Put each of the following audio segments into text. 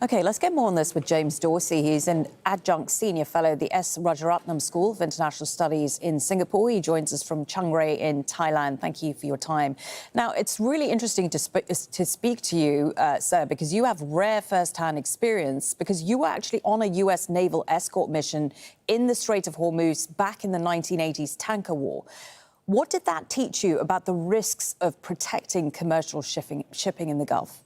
OK, let's get more on this with James Dorsey. He's an adjunct senior fellow at the S. Rajaratnam School of International Studies in Singapore. He joins us from Chiang Rai in Thailand. Thank you for your time. Now, it's really interesting to speak to you, sir, because you have rare first-hand experience, because you were actually on a US naval escort mission in the Strait of Hormuz back in the 1980s tanker war. What did that teach you about the risks of protecting commercial shipping in the Gulf?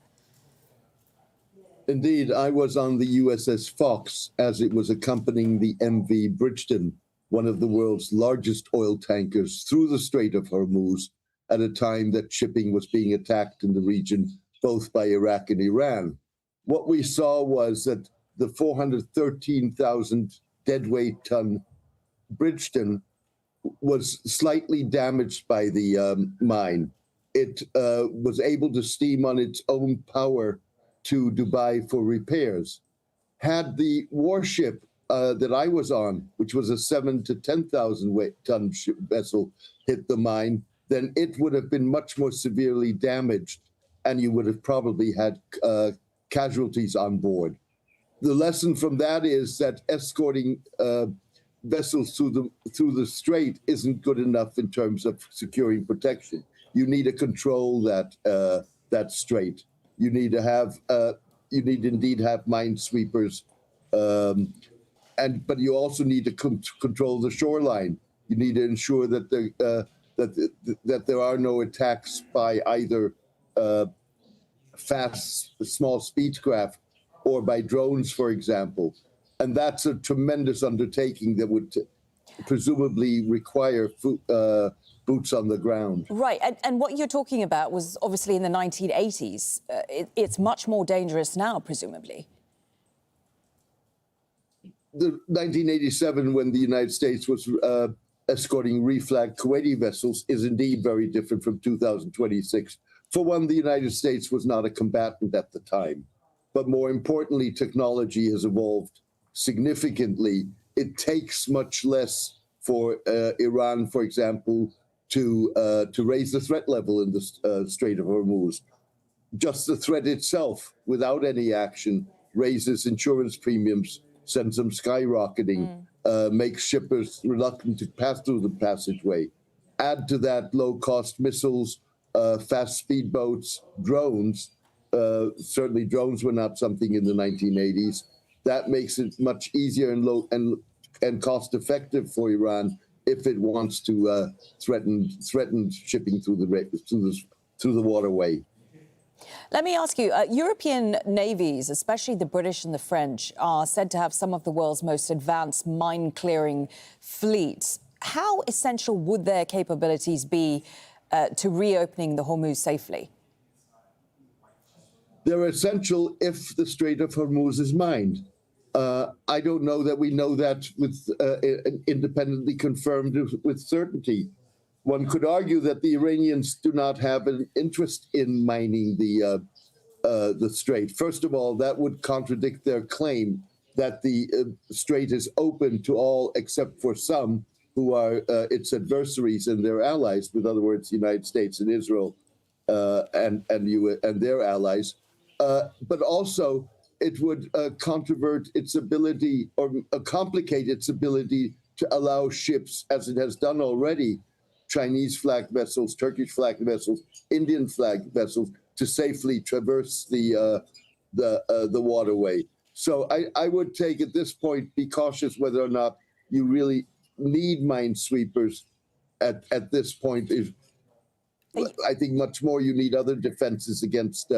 Indeed, I was on the USS Fox as it was accompanying the MV Bridgeton, one of the world's largest oil tankers, through the Strait of Hormuz at a time that shipping was being attacked in the region, both by Iraq and Iran. What we saw was that the 413,000 deadweight ton Bridgeton was slightly damaged by the mine. It was able to steam on its own power to Dubai for repairs. Had the warship that I was on, which was a 7,000 to 10,000 ton vessel, hit the mine, then it would have been much more severely damaged, and you would have probably had casualties on board. The lesson from that is that escorting vessels through the strait isn't good enough in terms of securing protection. You need to control that strait. You need to have, you need to indeed have minesweepers, but you also need to control the shoreline. You need to ensure that that there are no attacks by either fast, small speedcraft or by drones, for example. And that's a tremendous undertaking that would presumably require boots on the ground. Right, and what you're talking about was obviously in the 1980s. It's much more dangerous now, presumably. The 1987, when the United States was escorting reflagged Kuwaiti vessels, is indeed very different from 2026. For one, the United States was not a combatant at the time. But more importantly, technology has evolved significantly. It takes much less for Iran, for example, to raise the threat level in the Strait of Hormuz. Just the threat itself, without any action, raises insurance premiums, sends them skyrocketing, makes shippers reluctant to pass through the passageway. Add to that low-cost missiles, fast speedboats, drones. Certainly drones were not something in the 1980s. That makes it much easier and cost-effective for Iran if it wants to threaten shipping through the waterway. Let me ask you, European navies, especially the British and the French, are said to have some of the world's most advanced mine-clearing fleets. How essential would their capabilities be to reopening the Hormuz safely? They're essential if the Strait of Hormuz is mined. I don't know that we know that with independently confirmed with certainty. One could argue that the Iranians do not have an interest in mining the strait. First of all, that would contradict their claim that the strait is open to all except for some who are its adversaries and their allies. In other words, the United States and Israel and their allies. But also, it would controvert its ability or complicate its ability to allow ships, as it has done already, Chinese flagged vessels, Turkish flagged vessels, Indian flagged vessels, to safely traverse the waterway. So I would take at this point, be cautious whether or not you really need minesweepers at this point. I think much more you need other defenses against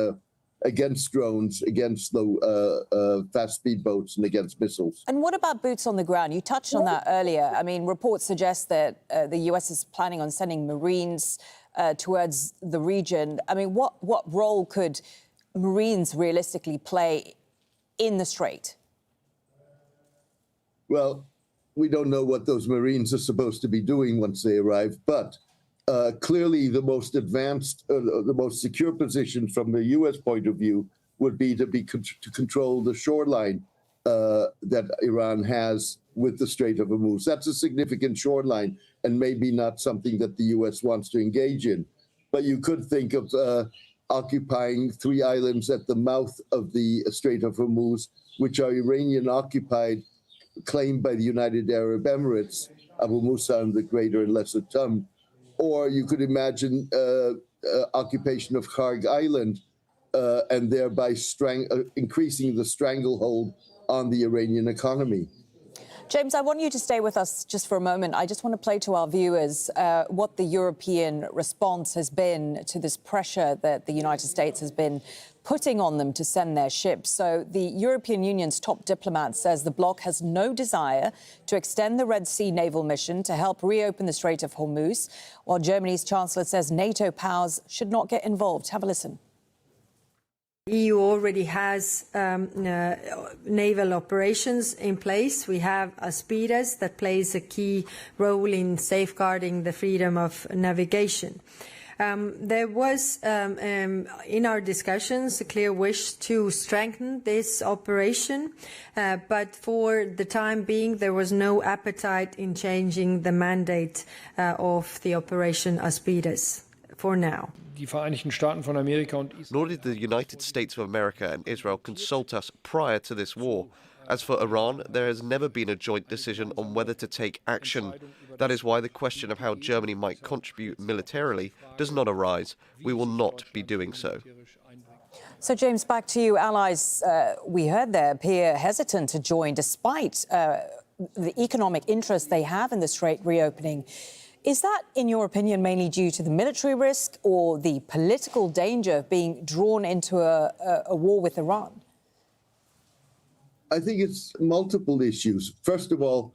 drones, against the fast speedboats, and against missiles. And what about boots on the ground? You touched on that earlier. I mean, reports suggest that the US is planning on sending Marines towards the region. I mean, what role could Marines realistically play in the Strait? Well, we don't know what those Marines are supposed to be doing once they arrive, but clearly the most advanced, the most secure position from the U.S. point of view would be to control the shoreline that Iran has with the Strait of Hormuz. That's a significant shoreline and maybe not something that the U.S. wants to engage in. But you could think of occupying 3 islands at the mouth of the Strait of Hormuz, which are Iranian-occupied, claimed by the United Arab Emirates, Abu Musa and the Greater and Lesser Tum. Or you could imagine occupation of Kharg Island and thereby increasing the stranglehold on the Iranian economy. James, I want you to stay with us just for a moment. I just want to play to our viewers what the European response has been to this pressure that the United States has been putting on them to send their ships. So the European Union's top diplomat says the bloc has no desire to extend the Red Sea naval mission to help reopen the Strait of Hormuz, while Germany's chancellor says NATO powers should not get involved. Have a listen. The EU already has naval operations in place. We have Aspides that plays a key role in safeguarding the freedom of navigation. There was, in our discussions, a clear wish to strengthen this operation, but for the time being, there was no appetite in changing the mandate of the Operation Aspides for now. Nor did the United States of America and Israel consult us prior to this war. As for Iran, there has never been a joint decision on whether to take action. That is why the question of how Germany might contribute militarily does not arise. We will not be doing so. So, James, back to you. Allies, we heard there, appear hesitant to join despite the economic interest they have in the Strait reopening. Is that, in your opinion, mainly due to the military risk or the political danger of being drawn into a war with Iran? I think it's multiple issues. First of all,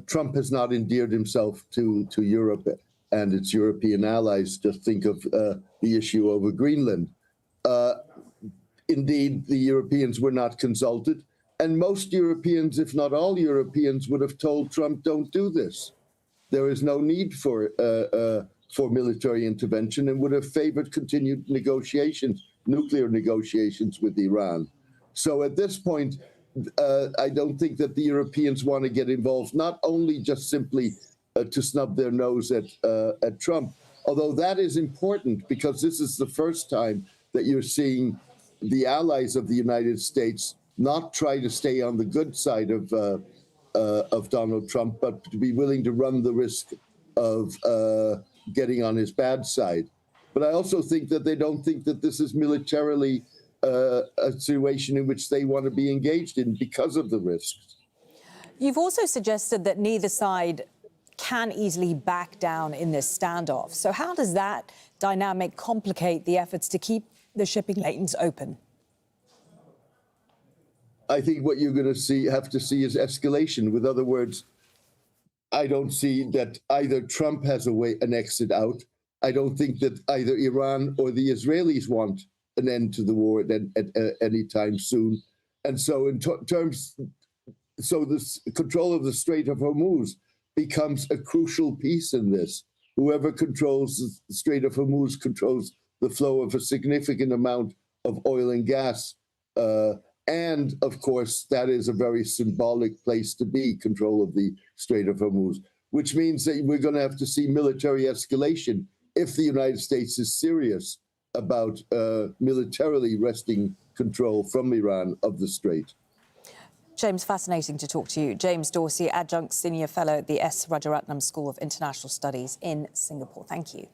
Trump has not endeared himself to Europe and its European allies. Just think of the issue over Greenland. Indeed, the Europeans were not consulted, and most Europeans, if not all Europeans, would have told Trump, don't do this. There is no need for military intervention, and would have favored continued negotiations, nuclear negotiations with Iran. So at this point, I don't think that the Europeans want to get involved, not only just simply to snub their nose at Trump, although that is important because this is the first time that you're seeing the allies of the United States not try to stay on the good side of Donald Trump, but to be willing to run the risk of getting on his bad side. But I also think that they don't think that this is militarily a situation in which they want to be engaged in because of the risks. You've also suggested that neither side can easily back down in this standoff. So how does that dynamic complicate the efforts to keep the shipping lanes open? I think what you're going to have to see is escalation. With other words, I don't see that either Trump has an exit out. I don't think that either Iran or the Israelis want an end to the war at any time soon. And so this control of the Strait of Hormuz becomes a crucial piece in this. Whoever controls the Strait of Hormuz controls the flow of a significant amount of oil and gas. And of course, that is a very symbolic place to be, control of the Strait of Hormuz, which means that we're going to have to see military escalation if the United States is serious about militarily wresting control from Iran of the Strait. James, fascinating to talk to you. James Dorsey, Adjunct Senior Fellow at the S. Rajaratnam School of International Studies in Singapore. Thank you.